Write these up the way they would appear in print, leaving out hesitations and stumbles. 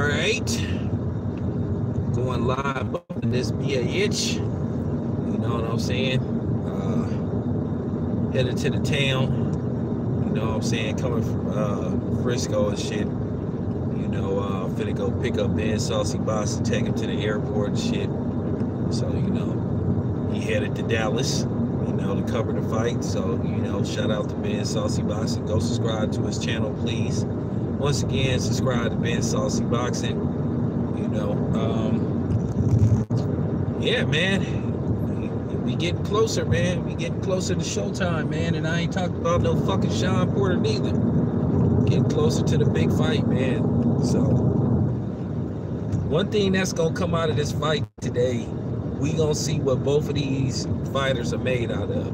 right, going live up in this BAH. You know what I'm saying? Headed to the town. You know what I'm saying? Coming from Frisco and shit. You know, finna go pick up Ben Saucy Boss and take him to the airport and shit. So, you know, he headed to Dallas, you know, to cover the fight. So, you know, shout out to Ben Saucy Boxing. Go subscribe to his channel, please. Once again, subscribe to Ben Saucy Boxing. You know, yeah, man. We getting closer, man. We getting closer to showtime, man. And I ain't talking about no fucking Sean Porter neither. Getting closer to the big fight, man. So, one thing that's gonna come out of this fight today, we gonna see what both of these fighters are made out of.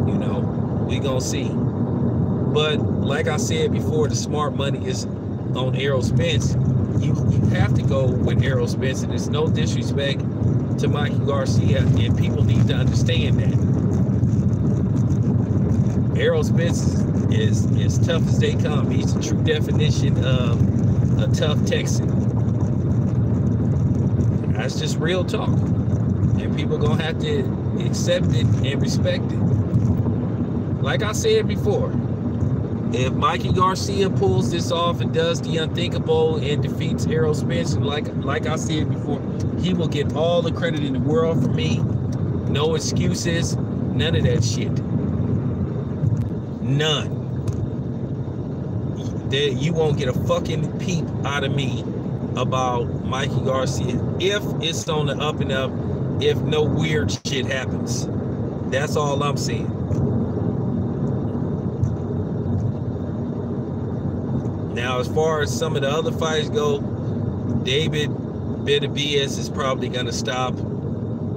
You know, we gonna see. But like I said before, the smart money is on Errol Spence. You have to go with Errol Spence, and it's no disrespect to Mikey Garcia, and people need to understand that. Errol Spence is tough as they come. He's the true definition of a tough Texan. That's just real talk. And people are gonna have to accept it and respect it. Like I said before, if Mikey Garcia pulls this off and does the unthinkable and defeats Errol Spence, and like I said before, he will get all the credit in the world from me. No excuses, none of that shit. None. You won't get a fucking peep out of me about Mikey Garcia if it's on the up and up, if no weird shit happens. That's all I'm saying. Now, as far as some of the other fights go, David Benavidez is probably going to stop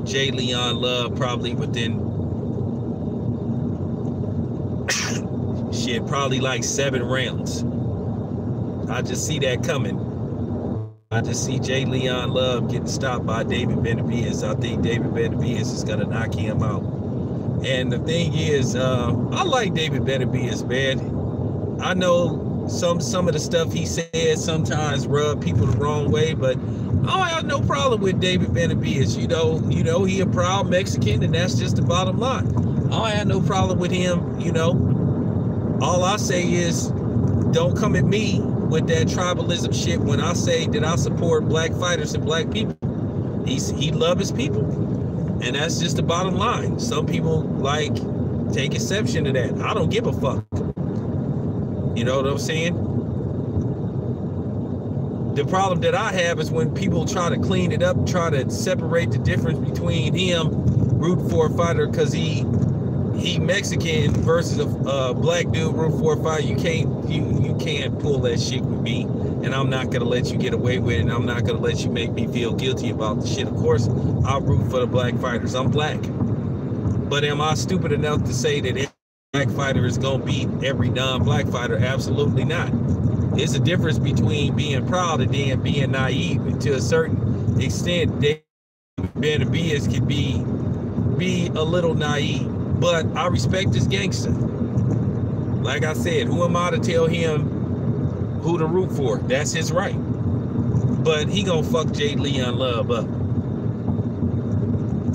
Jay Leon Love probably within shit, probably like 7 rounds. I just see that coming. I just see Jay Leon Love getting stopped by David Benavidez. I think David Benavidez is going to knock him out. And the thing is, I like David Benavidez, man. I know some of the stuff he says sometimes rub people the wrong way, but I have no problem with David Benavidez. You know, he a proud Mexican, and that's just the bottom line. I have no problem with him. You know, all I say is, don't come at me with that tribalism shit when I say that I support black fighters and black people. He love his people, and that's just the bottom line. Some people like take exception to that. I don't give a fuck. You know what I'm saying? The problem that I have is when people try to clean it up, try to separate the difference between him rooting for a fighter because he Mexican versus a black dude rooting for a fighter. You can't pull that shit with me, and I'm not gonna let you get away with it, and I'm not gonna let you make me feel guilty about the shit. Of course, I'll root for the black fighters. I'm black. But am I stupid enough to say that every black fighter is gonna beat every non-black fighter? Absolutely not. There's a difference between being proud and then being naive. And to a certain extent, David Benavidez can be a little naive. But I respect this gangster. Like I said, who am I to tell him who to root for? That's his right. But he gonna fuck Jay Leon Love up.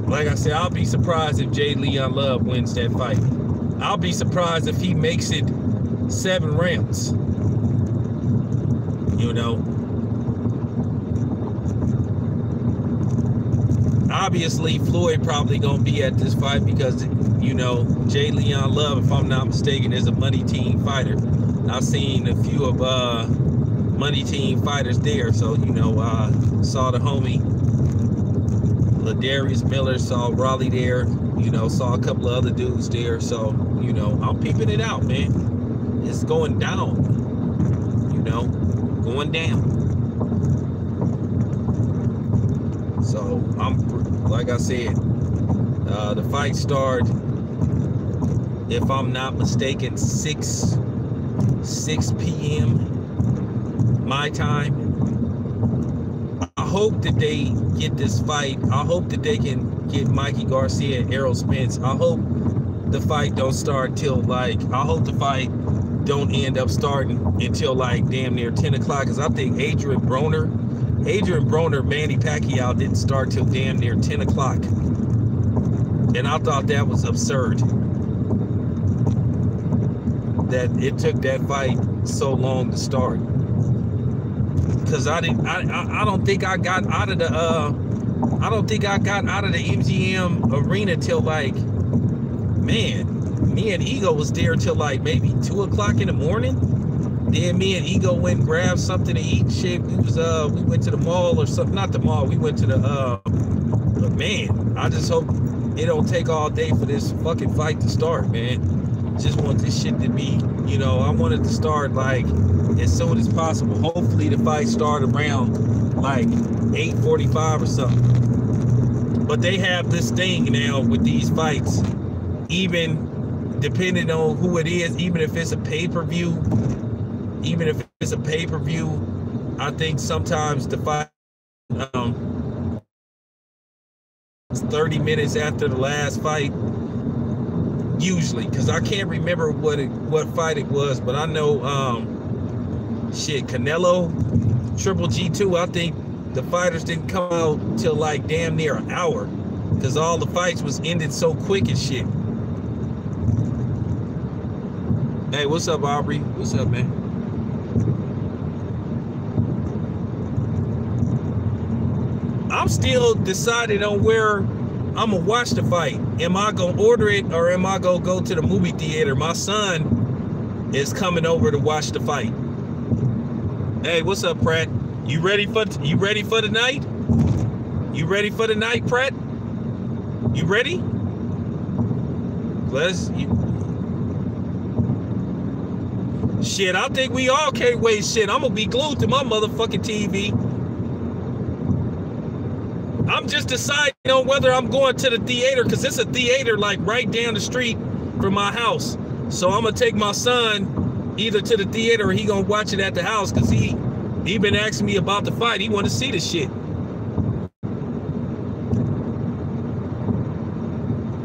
Like I said, I'll be surprised if Jay Leon Love wins that fight. I'll be surprised if he makes it 7 rounds. You know, obviously Floyd probably gonna be at this fight because, you know, Jay Leon Love, if I'm not mistaken, is a Money Team fighter. I've seen a few of Money Team fighters there, so, you know, saw the homie Ladarius Miller, saw Raleigh there, you know, saw a couple of other dudes there, so, you know, I'm peeping it out, man. It's going down, you know, going down. So I'm, like I said, the fight started, if I'm not mistaken, 6 p.m. my time. I hope that they get this fight. I hope that they can get Mikey Garcia and Errol Spence. I hope the fight don't start till, like, I hope the fight don't end up starting until like damn near 10 o'clock. Because I think Adrian Broner, Manny Pacquiao didn't start till damn near 10 o'clock. And I thought that was absurd. That it took that fight so long to start. Because I don't think I got out of the MGM arena till like, man, me and Ego was there till like maybe 2 o'clock in the morning. Then me and Ego went and grabbed something to eat. Shit, we went to the mall or something. Not the mall. We went to the but man, I just hope it don't take all day for this fucking fight to start, man. Just want this shit to be, you know, I want it to start like as soon as possible. Hopefully the fight start around like 8:45 or something. But they have this thing now with these fights, even depending on who it is, even if it's a pay-per-view, I think sometimes the fight 30 minutes after the last fight, usually, because I can't remember what fight it was, but I know shit, Canelo, Triple G2, I think the fighters didn't come out till like damn near an hour, because all the fights was ended so quick and shit. Hey, what's up, Aubrey? What's up, man? I'm still deciding on where I'm gonna watch the fight. Am I gonna order it or am I gonna go to the movie theater? My son is coming over to watch the fight. Hey, what's up, Pratt? You ready for the night? You ready for the night, Pratt? You ready? Shit, I think we all can't wait. Shit, I'm gonna be glued to my motherfucking TV. I'm just deciding on whether I'm going to the theater, because it's a theater like right down the street from my house. So I'm gonna take my son either to the theater or he gonna watch it at the house, because he been asking me about the fight. He want to see the shit.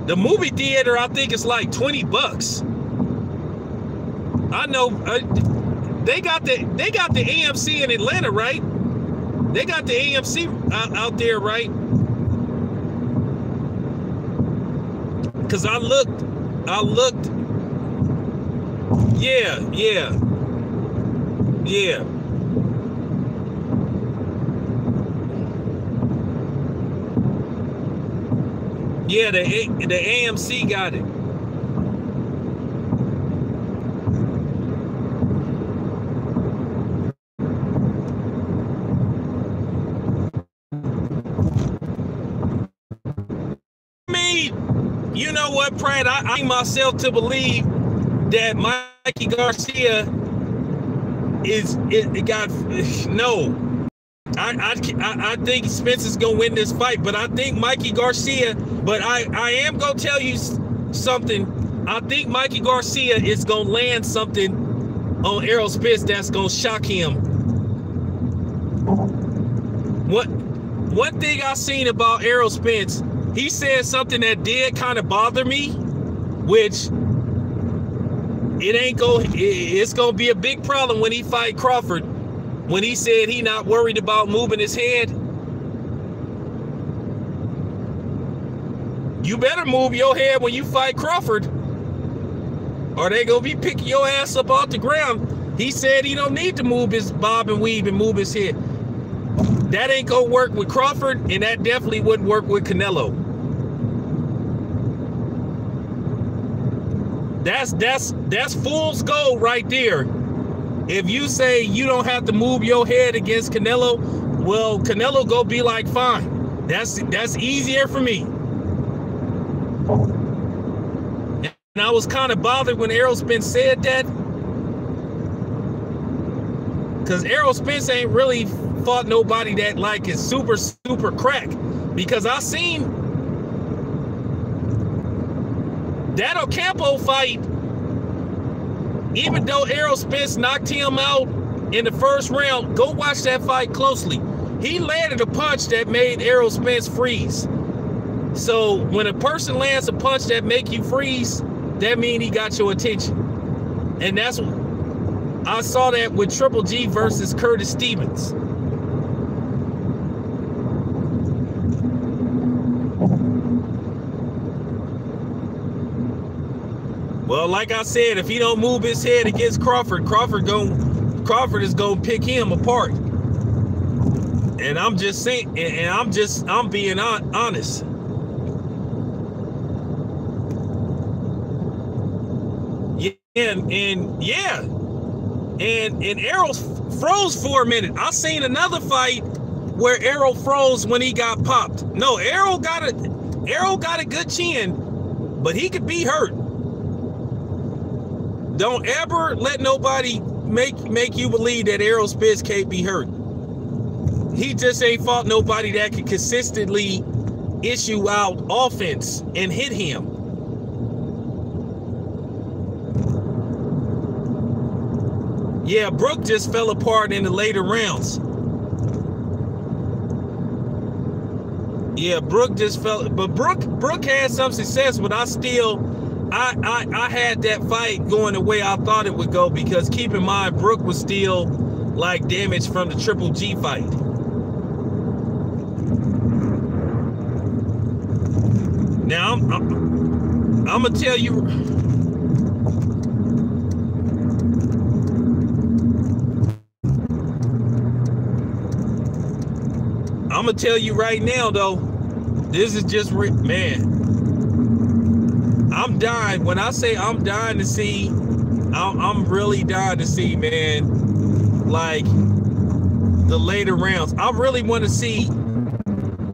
The movie theater, I think it's like $20. I know they got the AMC in Atlanta, right? They got the AMC out there, right? Because I looked. Yeah. Yeah, the AMC got it. You know what, Pratt? I myself to believe that Mikey Garcia I think Spence is gonna win this fight, but I think Mikey Garcia. But I am gonna tell you something. I think Mikey Garcia is gonna land something on Errol Spence that's gonna shock him. One thing I seen about Errol Spence, he said something that did kind of bother me, which it's gonna be a big problem when he fight Crawford. When he said he not worried about moving his head. You better move your head when you fight Crawford, or they gonna be picking your ass up off the ground. He said he don't need to move his bob and weave and move his head. That ain't gonna work with Crawford, and that definitely wouldn't work with Canelo. That's fool's gold right there. If you say you don't have to move your head against Canelo, well, Canelo go be like, fine. That's easier for me. And I was kind of bothered when Errol Spence said that, because Errol Spence ain't really fought nobody that like is super crack. Because I seen that Ocampo fight. Even though Errol Spence knocked him out in the first round, go watch that fight closely. He landed a punch that made Errol Spence freeze. So when a person lands a punch that make you freeze, that means he got your attention. And that's I saw that with Triple G versus Curtis Stevens. Well, like I said, if he don't move his head against Crawford, Crawford is gonna pick him apart. And I'm just saying, and I'm being honest. Yeah, and Errol froze for a minute. I seen another fight where Errol froze when he got popped. No, Errol got a good chin, but he could be hurt. Don't ever let nobody make you believe that Errol Spence can't be hurt. He just ain't fought nobody that can consistently issue out offense and hit him. Yeah, Brook just fell apart in the later rounds. Yeah, Brook just fell, but Brook had some success, but I had that fight going the way I thought it would go, because keep in mind, Brook was still like damaged from the Triple G fight. Now I'm gonna tell you. I'm gonna tell you right now, though. This is just man. I'm dying. When I say I'm dying to see, I'm really dying to see, man, like the later rounds. I really want to see.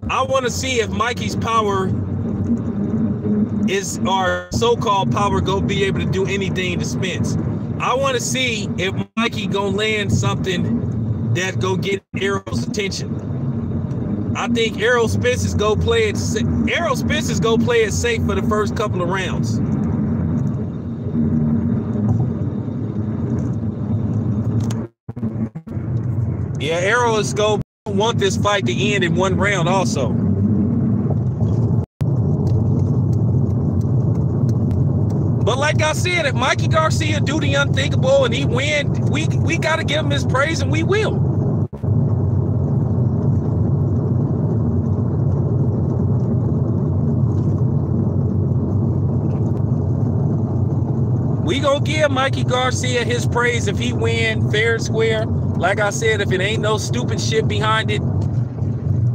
I want to see if Mikey's power is our so-called power gonna be able to do anything to Spence. I want to see if Mikey gonna land something that go get Errol's attention. I think Errol Spence is gonna play it. Errol Spence is gonna play it safe for the first couple of rounds. Yeah, Errol is gonna want this fight to end in one round also. But like I said, if Mikey Garcia do the unthinkable and he win, we got to give him his praise, and we will. We gonna give Mikey Garcia his praise if he win fair and square. Like I said, if it ain't no stupid shit behind it,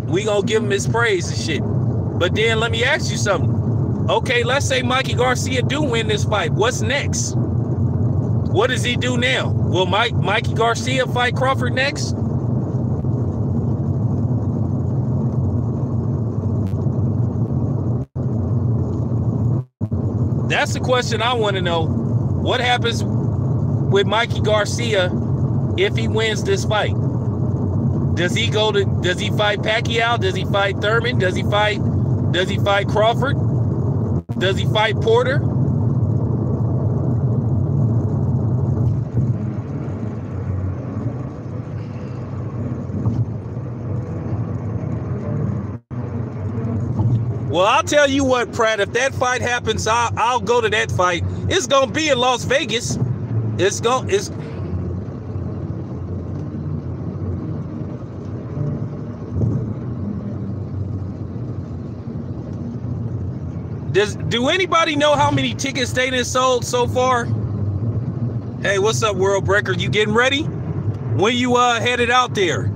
we gonna give him his praise and shit. But then let me ask you something. Okay, let's say Mikey Garcia do win this fight. What's next? What does he do now? Will Mikey Garcia fight Crawford next? That's the question I want to know. What happens with Mikey Garcia if he wins this fight? Does he fight Pacquiao? Does he fight Thurman? Does he fight Crawford? Does he fight Porter? Well, I'll tell you what, Pratt, if that fight happens, I'll go to that fight. It's gonna be in Las Vegas. Do anybody know how many tickets they done sold so far? Hey, what's up, World Breaker? You getting ready? When you headed out there?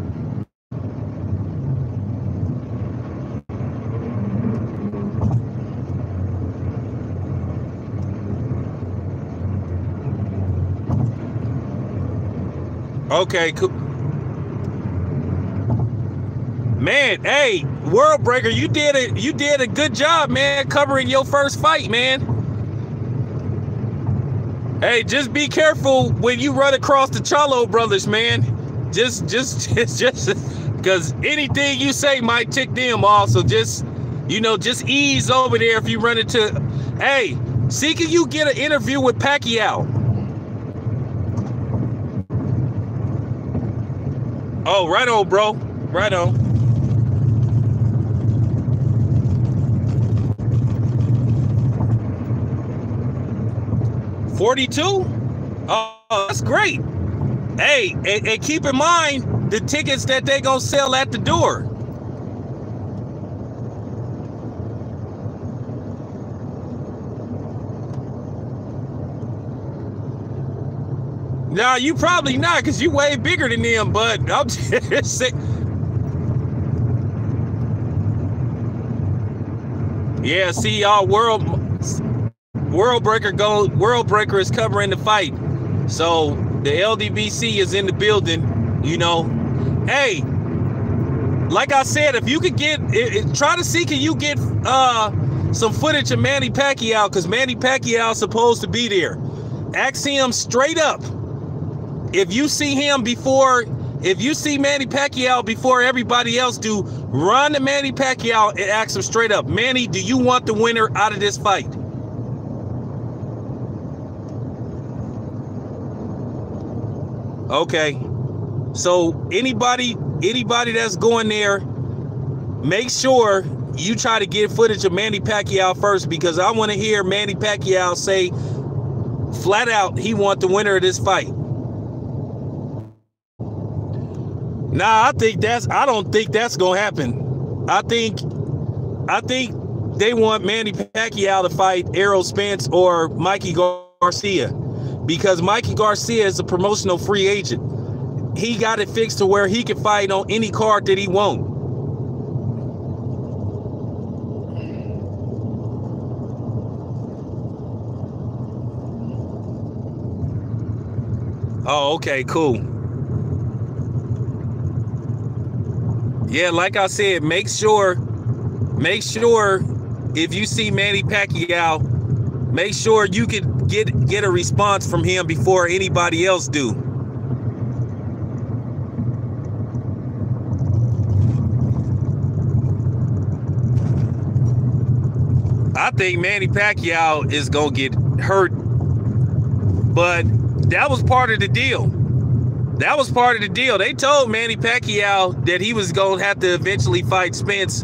Okay, cool. Man, hey, World Breaker, you did a good job, man, covering your first fight, man. Hey, just be careful when you run across the Chalo brothers, man. Just because anything you say might tick them off. So just ease over there if you run into. Hey, see, can you get an interview with Pacquiao? Oh, right on, bro. Right on. $42? Oh, that's great. Hey, and keep in mind the tickets that they gonna sell at the door. Now you probably not, because you way bigger than them, but I'm just saying. Yeah, see, y'all, World Breaker is covering the fight. So the LDBC is in the building, you know. Hey, like I said, if you could get, try to see, can you get some footage of Manny Pacquiao, because Manny Pacquiao is supposed to be there. Ask him straight up. If you see him before, if you see Manny Pacquiao before everybody else do, run to Manny Pacquiao and ask him straight up, Manny, do you want the winner out of this fight? Okay. So anybody that's going there, make sure you try to get footage of Manny Pacquiao first, because I want to hear Manny Pacquiao say flat out he want the winner of this fight. Nah, I don't think that's gonna happen. I think they want Manny Pacquiao to fight Errol Spence or Mikey Garcia, because Mikey Garcia is a promotional free agent. He got it fixed to where he can fight on any card that he wants. Oh, okay, cool. Yeah, like I said, make sure if you see Manny Pacquiao, make sure you can get a response from him before anybody else do. I think Manny Pacquiao is gonna get hurt, but that was part of the deal. That was part of the deal. They told Manny Pacquiao that he was going to have to eventually fight Spence.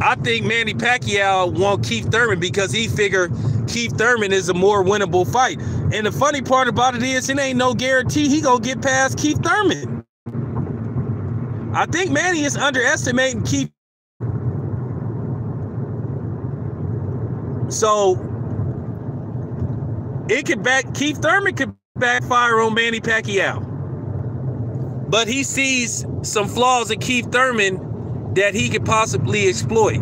I think Manny Pacquiao want Keith Thurman because he figured Keith Thurman is a more winnable fight. And the funny part about it is it ain't no guarantee he going to get past Keith Thurman. I think Manny is underestimating Keith. So Keith Thurman could backfire on Manny Pacquiao. But he sees some flaws in Keith Thurman that he could possibly exploit.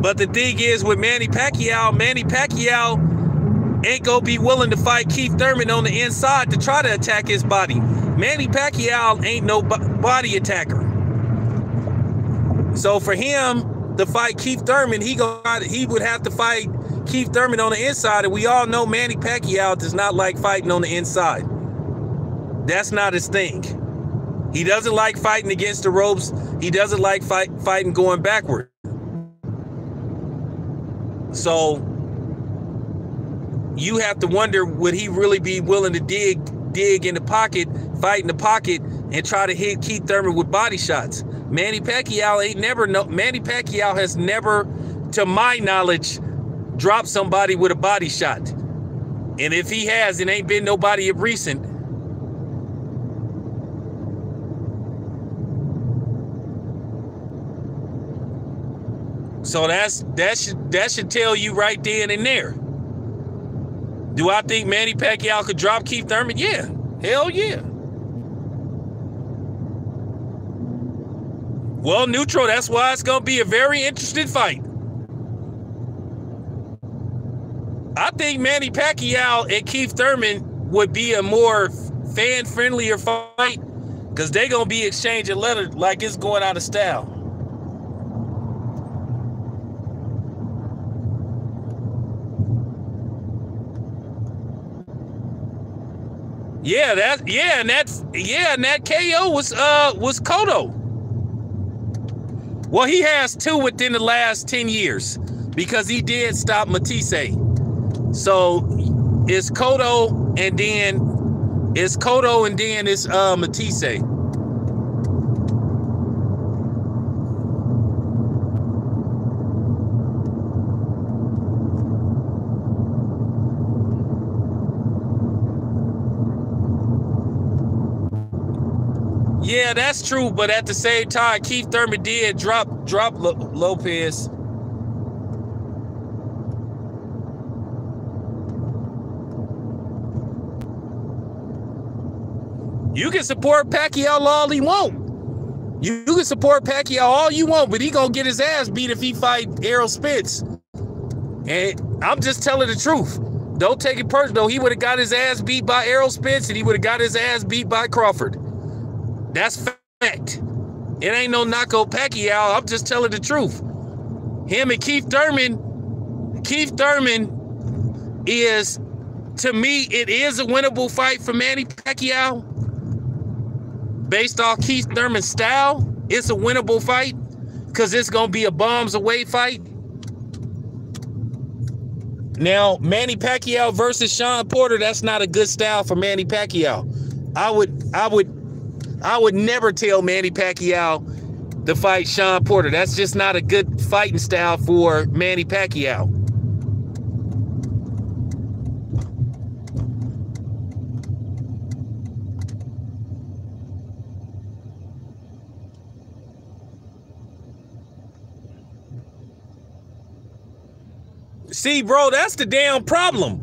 But the thing is, with Manny Pacquiao ain't gonna be willing to fight Keith Thurman on the inside to try to attack his body. Manny Pacquiao ain't no body attacker. So for him to fight Keith Thurman, he would have to fight Keith Thurman on the inside, and we all know Manny Pacquiao does not like fighting on the inside. That's not his thing. He doesn't like fighting against the ropes. He doesn't like fighting going backward. So you have to wonder, would he really be willing to dig in the pocket, fight in the pocket, and try to hit Keith Thurman with body shots? Manny Pacquiao has never, to my knowledge, dropped somebody with a body shot. And if he has, it ain't been nobody of recent. So that should tell you right then and there. Do I think Manny Pacquiao could drop Keith Thurman? Yeah. Hell yeah. Well, neutral, that's why it's going to be a very interesting fight. I think Manny Pacquiao and Keith Thurman would be a more fan-friendlier fight, because they're going to be exchanging letters like it's going out of style. And that KO was Cotto. Well, he has two within the last 10 years because he did stop Matisse. So it's Cotto and then it's Matisse. Yeah, that's true. But at the same time, Keith Thurman did drop Lopez. You can support Pacquiao all he want. You can support Pacquiao all you want, but he gonna get his ass beat if he fight Errol Spence. And I'm just telling the truth. Don't take it personal. He would have got his ass beat by Errol Spence, and he would have got his ass beat by Crawford. That's fact. It ain't no knockout Pacquiao. I'm just telling the truth. Him and Keith Thurman is, to me, it is a winnable fight for Manny Pacquiao. Based off Keith Thurman's style, it's a winnable fight because it's going to be a bombs away fight. Now, Manny Pacquiao versus Sean Porter, that's not a good style for Manny Pacquiao. I would never tell Manny Pacquiao to fight Sean Porter. That's just not a good fighting style for Manny Pacquiao. See, bro, that's the damn problem.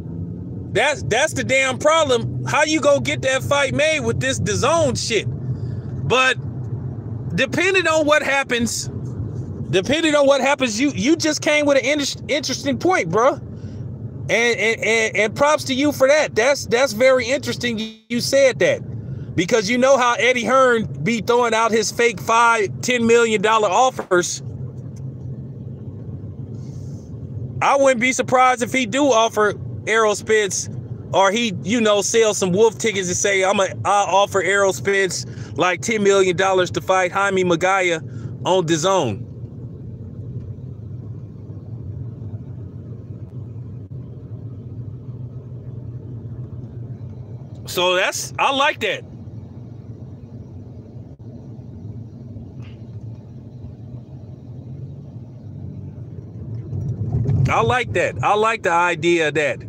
That's the damn problem. How you gonna get that fight made with this DAZN shit? But depending on what happens, you just came with an interesting point, bro. And props to you for that. That's very interesting. You said that because you know how Eddie Hearn be throwing out his fake $5-10 million offers. I wouldn't be surprised if he do offer Errol Spence, or he, sell some wolf tickets and say, I'll offer Errol Spence like $10 million to fight Jaime Maguire on DAZN. So I like that. I like that. I like the idea of that.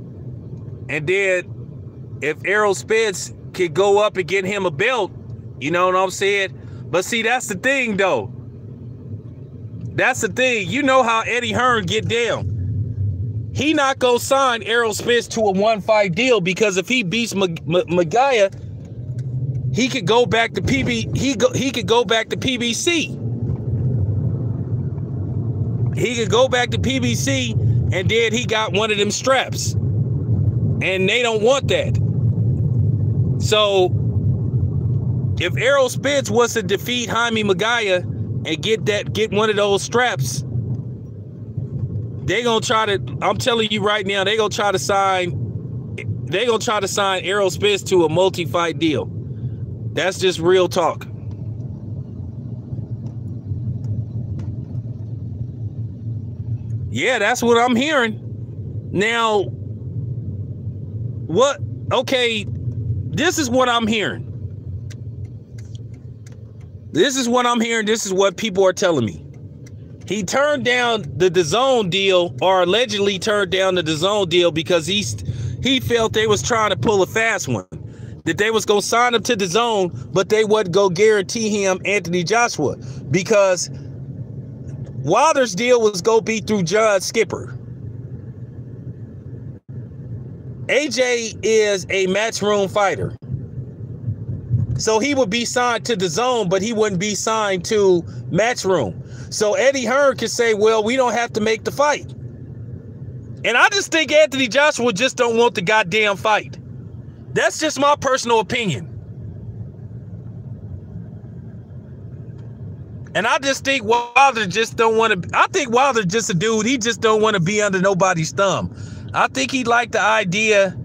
And then if Errol Spence could go up and get him a belt, you know what I'm saying? But see, that's the thing, though. That's the thing. You know how Eddie Hearn get down. He not gonna sign Errol Spence to a one-fight deal because if he beats Maguire, he could go back to He could go back to PBC. He could go back to PBC, and then he got one of them straps. And they don't want that. So, if Errol Spence was to defeat Jaime Maguire and get one of those straps, they gonna try to, I'm telling you right now, they gonna try to sign Errol Spence to a multi-fight deal. That's just real talk. Yeah, that's what I'm hearing. Now, okay, this is what I'm hearing. This is what I'm hearing. This is what people are telling me. He turned down the DAZN deal, or allegedly turned down the DAZN deal, because he felt they was trying to pull a fast one. That they was going to sign him to DAZN, but they wasn't going to guarantee him Anthony Joshua, because Wilder's deal was going to be through John Skipper. AJ is a matchroom fighter. So he would be signed to DAZN, but he wouldn't be signed to Matchroom. So Eddie Hearn could say, well, we don't have to make the fight. And I just think Anthony Joshua just don't want the goddamn fight. That's just my personal opinion. And I just think Wilder just don't want to. I think Wilder just a dude. He just don't want to be under nobody's thumb. I think he liked the idea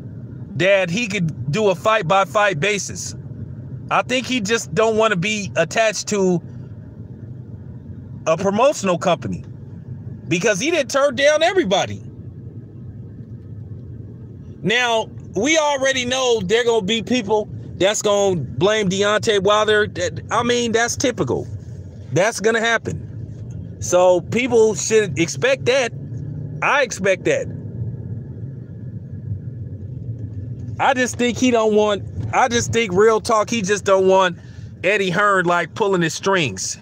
that he could do a fight-by-fight basis. I think he just don't want to be attached to a promotional company, because he didn't turn down everybody. Now, we already know there going to be people that's going to blame Deontay Wilder. I mean, that's typical. That's going to happen. So people should expect that. I expect that. I just think real talk, he just don't want Eddie Hearn like pulling his strings.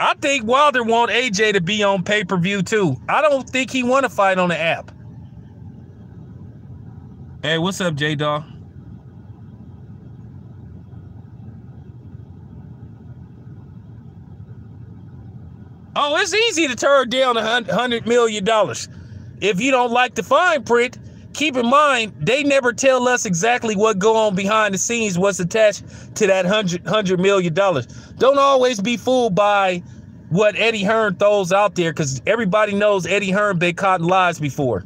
I think Wilder want AJ to be on pay-per-view too. I don't think he want to fight on the app. Hey, what's up, J-Dawg? Oh, it's easy to turn down $100 million. If you don't like the fine print, keep in mind, they never tell us exactly what go on behind the scenes, what's attached to that $100 million. Don't always be fooled by what Eddie Hearn throws out there, because everybody knows Eddie Hearn been caught in lies before.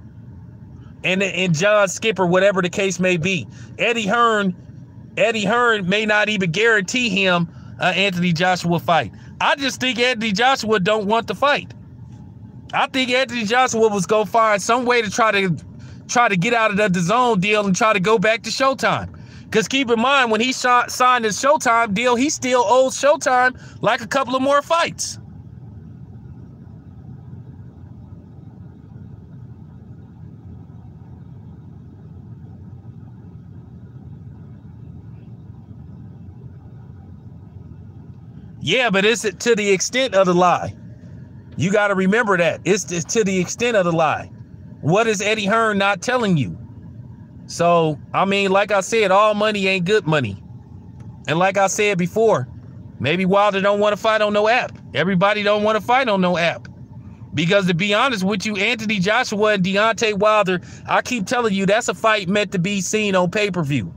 And John Skipper, whatever the case may be. Eddie Hearn may not even guarantee him an Anthony Joshua fight. I just think Anthony Joshua don't want to fight. I think Anthony Joshua was going to find some way to try to get out of the DAZN deal and try to go back to Showtime. Because keep in mind, when he signed his Showtime deal, he still owes Showtime like a couple of more fights. Yeah, but it's to the extent of the lie. You got to remember that. It's to the extent of the lie. What is Eddie Hearn not telling you? So, I mean, like I said, all money ain't good money. And like I said before, maybe Wilder don't want to fight on no app. Everybody don't want to fight on no app. Because to be honest with you, Anthony Joshua and Deontay Wilder, I keep telling you, that's a fight meant to be seen on pay-per-view.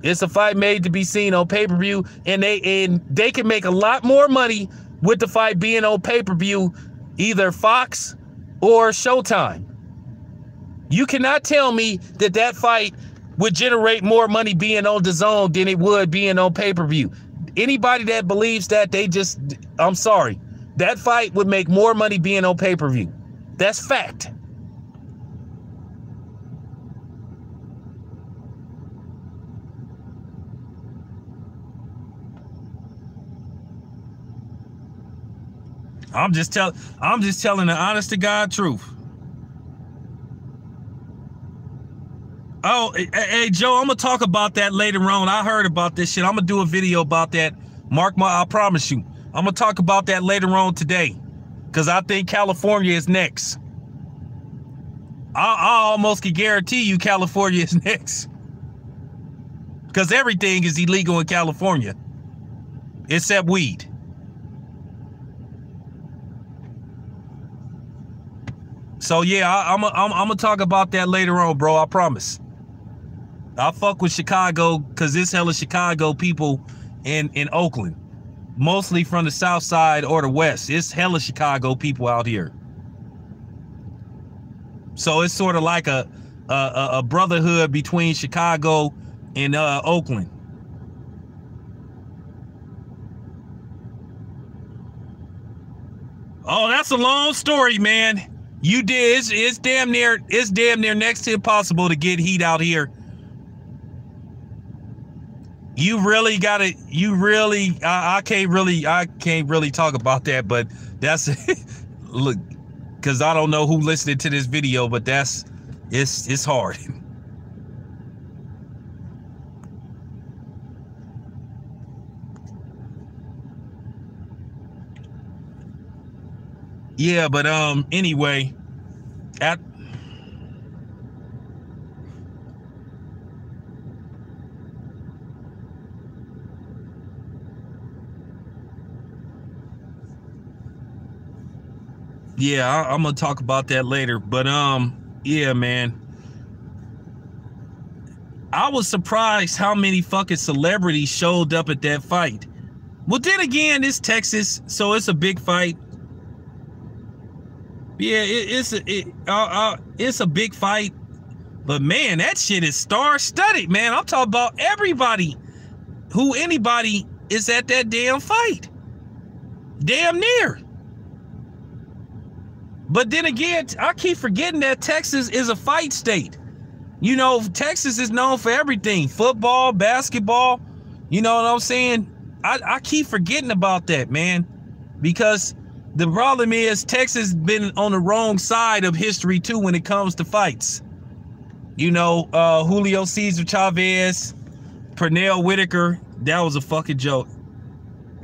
It's a fight made to be seen on pay-per-view, and they can make a lot more money with the fight being on pay-per-view, either Fox or Showtime. You cannot tell me that that fight would generate more money being on DAZN than it would being on pay-per-view. Anybody that believes that, I'm sorry. That fight would make more money being on pay-per-view. That's fact. I'm just telling the honest to God truth. Oh, hey Joe, I'm gonna talk about that later on. I heard about this shit. I'm gonna do a video about that. I promise you. I'm gonna talk about that later on today, because I think California is next. I almost can guarantee you California is next, because everything is illegal in California except weed. So yeah, I'm gonna talk about that later on, bro. I promise. I fuck with Chicago because there's hella Chicago people in Oakland, mostly from the south side or the west. It's hella Chicago people out here. So it's sort of like a brotherhood between Chicago and Oakland. Oh, that's a long story, man. You did. It's damn near next to impossible to get heat out here. You really gotta. I can't really talk about that, but that's look, because I don't know who listening to this video, but it's hard. Yeah, but anyway, yeah, I'm gonna talk about that later. But yeah, man, I was surprised how many fucking celebrities showed up at that fight. Well, then again, it's Texas, so it's a big fight. Yeah, it's a big fight, but man, that shit is star-studded, man. I'm talking about anybody is at that damn fight, damn near. But then again, I keep forgetting that Texas is a fight state. You know, Texas is known for everything: football, basketball. You know what I'm saying? I keep forgetting about that, man, because the problem is Texas been on the wrong side of history too when it comes to fights. You know, Julio Cesar Chavez, Pernell Whitaker, that was a fucking joke.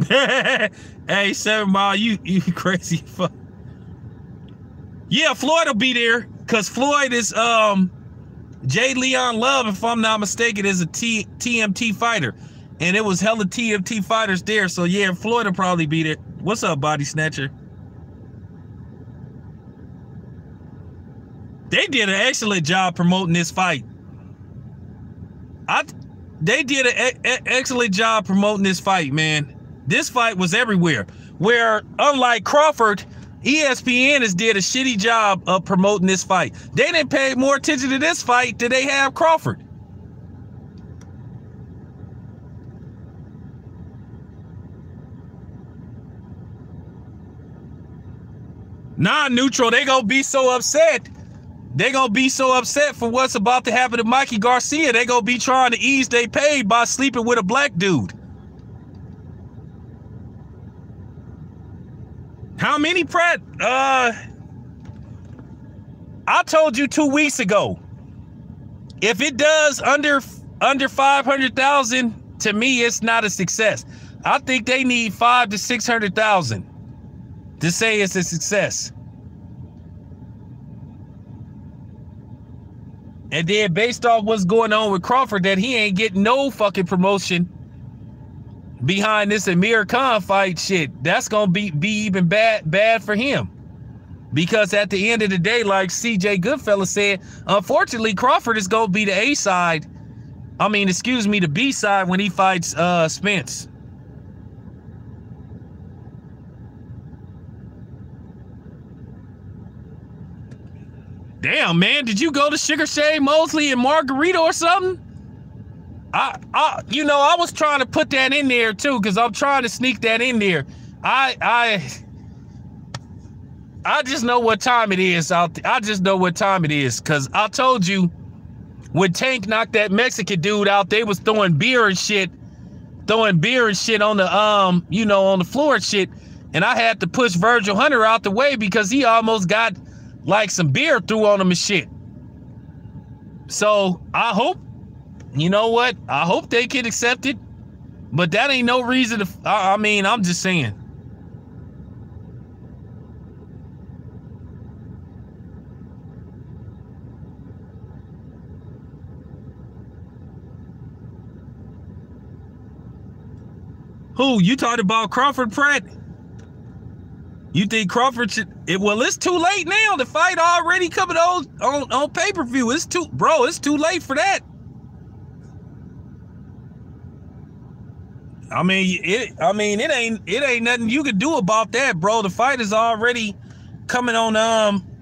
Hey, 7 Mile, you crazy fuck. Yeah, Floyd will be there because Floyd is J. Leon Love, if I'm not mistaken, is a TMT fighter. And it was hella TMT fighters there. So yeah, Floyd will probably be there. What's up, Body Snatcher? They did an excellent job promoting this fight. They did an excellent job promoting this fight, man. This fight was everywhere. Where, unlike Crawford, ESPN has did a shitty job of promoting this fight. They didn't pay more attention to this fight than they have Crawford. Non-neutral, they gonna be so upset. They gonna be so upset for what's about to happen to Mikey Garcia. They gonna be trying to ease their pain by sleeping with a black dude. How many, Pratt? I told you 2 weeks ago. If it does under 500,000, to me, it's not a success. I think they need 500,000 to 600,000 to say it's a success. And then based off what's going on with Crawford, that he ain't getting no fucking promotion behind this Amir Khan fight shit, that's gonna be even bad for him. Because at the end of the day, like CJ Goodfellas said, unfortunately Crawford is gonna be the A side. I mean, excuse me, the B side when he fights Spence. Damn, man, did you go to Sugar Shane Mosley and Margarita or something? You know, I was trying to put that in there too, because I'm trying to sneak that in there. I just know what time it is out there. I just know what time it is, because I told you when Tank knocked that Mexican dude out, they was throwing beer and shit on the you know, on the floor and shit, and I had to push Virgil Hunter out the way because he almost got like some beer threw on him and shit. So I hope, you know what? I hope they can accept it, but that ain't no reason to, I mean, I'm just saying. Who, you talking about Crawford, Pratt? You think Crawford should, well, it's too late now. The fight already coming on pay-per-view. It's too late for that. I mean, it ain't nothing you can do about that, bro. The fight is already coming on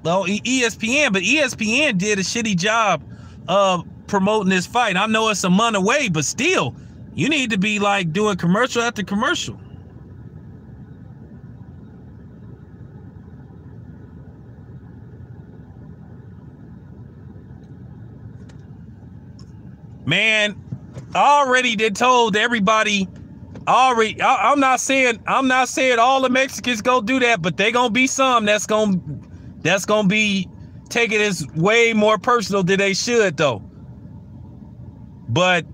well, ESPN, but ESPN did a shitty job of promoting this fight. I know it's a month away, but still, you need to be like doing commercial after commercial. Man, I already did told everybody already. I'm not saying all the Mexicans go do that, but they gonna be some that's gonna be taking this way more personal than they should though. But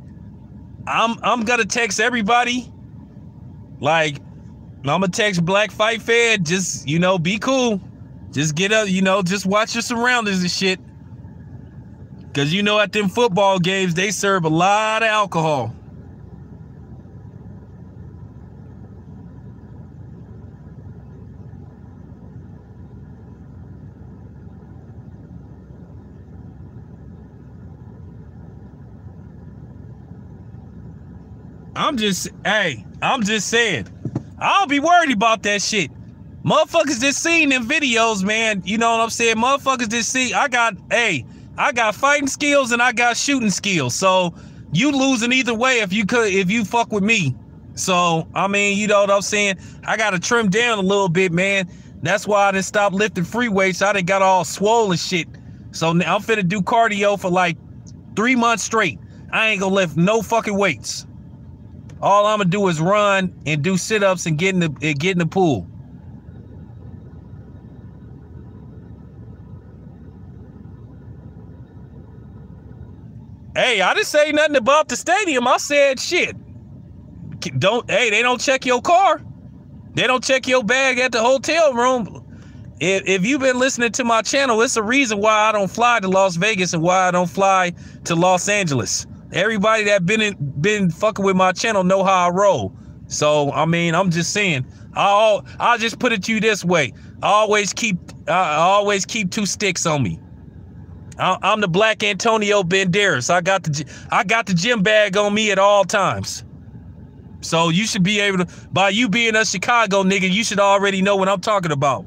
I'm gonna text everybody, like I'm gonna text Black Fight Fed, just, you know, be cool, just get up, you know, just watch your surroundings and shit. Because, you know, at them football games, they serve a lot of alcohol. I'm just saying, I'll be worried about that shit. Motherfuckers just seen them videos, man. You know what I'm saying? Motherfuckers just see, I got fighting skills and I got shooting skills. So you losing either way if you fuck with me. So, I mean, you know what I'm saying? I got to trim down a little bit, man. That's why I done stopped lifting free weights. I done got all swollen shit. So now I'm finna do cardio for like 3 months straight. I ain't gonna lift no fucking weights. All I'm gonna do is run and do sit-ups and get in the pool. Hey, I didn't say nothing about the stadium. I said shit. They don't check your car. They don't check your bag at the hotel room. If you've been listening to my channel, it's a reason why I don't fly to Las Vegas and why I don't fly to Los Angeles. Everybody that been fucking with my channel know how I roll. So I mean, I'm just saying. I'll just put it to you this way. I always keep 2 sticks on me. I'm the Black Antonio Banderas. I got the gym bag on me at all times. So you should be able to, by you being a Chicago nigga, you should already know what I'm talking about.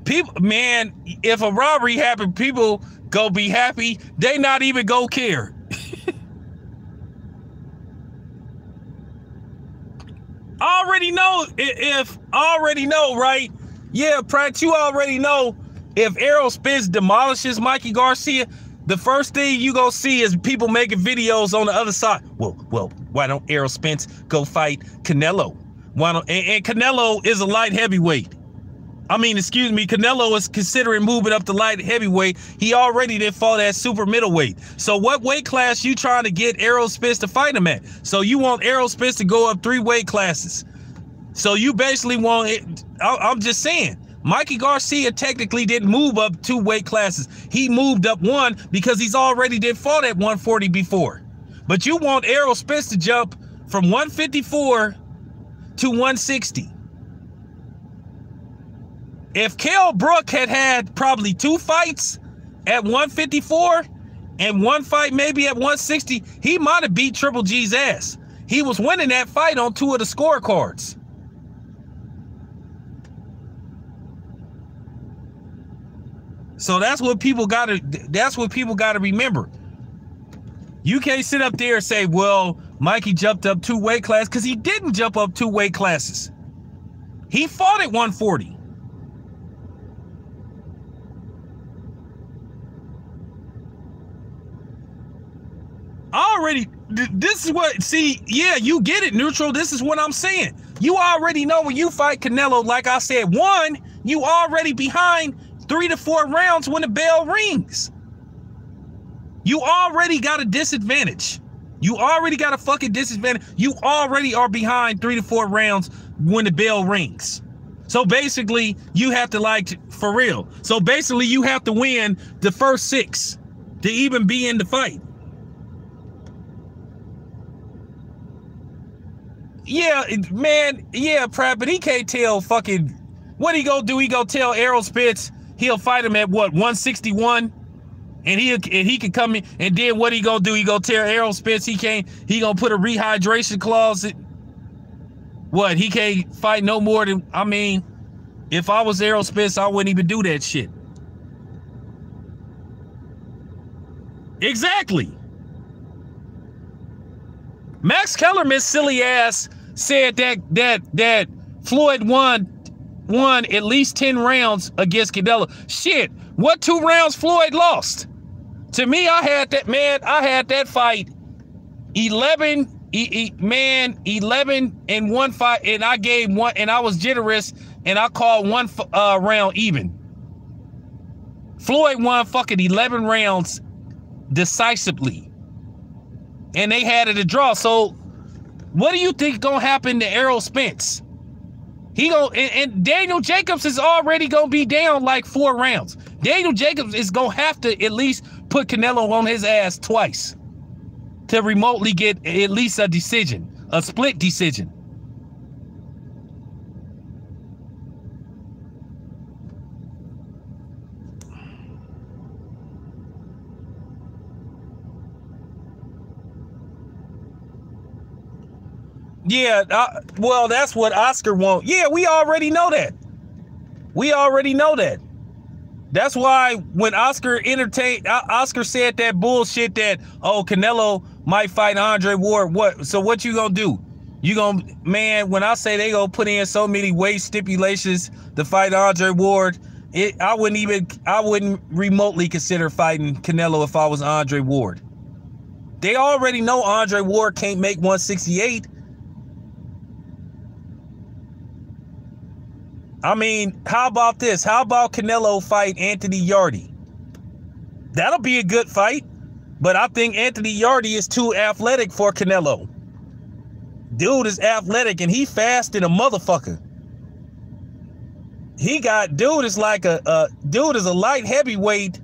People, man, if a robbery happened, people go be happy. They not even go care. Already know, right? Yeah, Pratt, you already know if Errol Spence demolishes Mikey Garcia, the first thing you gonna see is people making videos on the other side. Well, why don't Errol Spence go fight Canelo? Why don't, and Canelo is a light heavyweight. I mean, excuse me, Canelo is considering moving up to light heavyweight. He already did fought at super middleweight. So what weight class you trying to get Errol Spence to fight him at? So you want Errol Spence to go up 3 weight classes. So you basically want it. I'm just saying, Mikey Garcia technically didn't move up 2 weight classes. He moved up 1 because he's already did fought at 140 before. But you want Errol Spence to jump from 154 to 160. If Kell Brook had probably 2 fights at 154 and 1 fight maybe at 160, he might have beat Triple G's ass. He was winning that fight on 2 of the scorecards. So that's what people gotta remember. You can't sit up there and say, well, Mikey jumped up 2 weight classes, because he didn't jump up 2 weight classes. He fought at 140. This is what, see, yeah, you get it, Neutral. This is what I'm saying. You already know when you fight Canelo, like I said, 1, you already behind 3 to 4 rounds when the bell rings. You already got a disadvantage. You already got a fucking disadvantage. You already are behind 3 to 4 rounds when the bell rings. So basically, you have to, like, for real. So basically, you have to win the first 6 to even be in the fight. Yeah, man, yeah, Pratt, but he can't tell fucking, what he gonna do? He gonna tell Errol Spence he'll fight him at what, 161? And he can come in, and then what he gonna do? He gonna tell Errol Spence he gonna put a rehydration clause in, what, he can't fight no more than, I mean, if I was Errol Spence, I wouldn't even do that shit. Exactly. Max Kellerman's silly ass said that Floyd won at least 10 rounds against Canelo. Shit, what 2 rounds Floyd lost? To me, I had that fight 11 in 1 fight, and I gave 1, and I was generous, and I called 1 round even. Floyd won fucking 11 rounds decisively, and they had it a draw. So what do you think gonna happen to Errol Spence? He and Daniel Jacobs is already gonna be down like 4 rounds. Daniel Jacobs is gonna have to at least put Canelo on his ass twice to remotely get at least a decision, a split decision. Yeah, well, that's what Oscar wants. Yeah, we already know that. We already know that. That's why when Oscar said that bullshit that, oh, Canelo might fight Andre Ward. So what you gonna do? You gonna, man, when I say they gonna put in so many weight stipulations to fight Andre Ward, I wouldn't remotely consider fighting Canelo if I was Andre Ward. They already know Andre Ward can't make 168. I mean, how about this? How about Canelo fight Anthony Yarde? That'll be a good fight, but I think Anthony Yarde is too athletic for Canelo. Dude is athletic and he fast in a motherfucker. Dude is a light heavyweight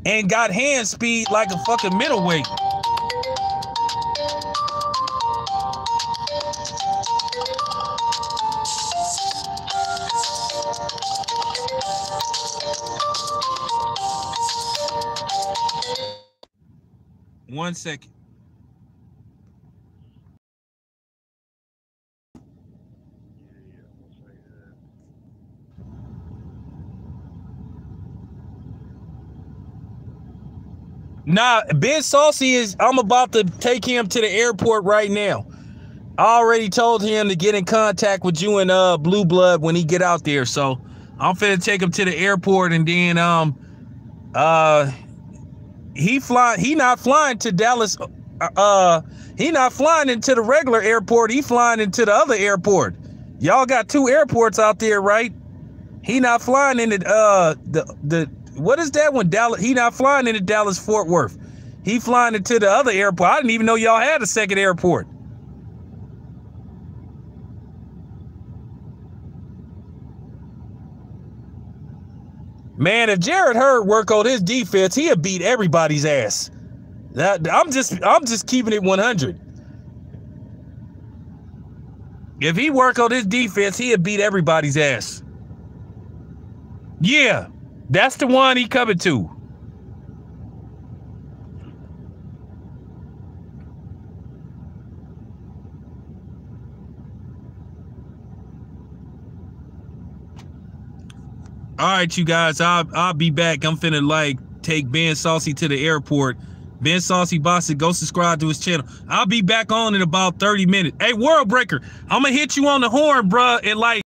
and got hand speed like a fucking middleweight. One second. Nah, Ben Saucy I'm about to take him to the airport right now. I already told him to get in contact with you and Blue Blood when he get out there. So I'm finna take him to the airport, and then he not flying to Dallas. He not flying into the regular airport. He flying into the other airport. Y'all got two airports out there, right? He not flying into the what is that one? Dallas. He not flying into Dallas Fort Worth. He flying into the other airport. I didn't even know y'all had a second airport. Man, if Jarrett Hurd work on his defense, he'll beat everybody's ass. I'm just keeping it 100. If he work on his defense, he'll beat everybody's ass. Yeah, that's the one he coming to. All right, you guys, I'll be back. I'm finna take Ben Saucy to the airport. Ben Saucy Bossy, go subscribe to his channel. I'll be back on in about 30 minutes. Hey, World Breaker, I'm gonna hit you on the horn, bruh, at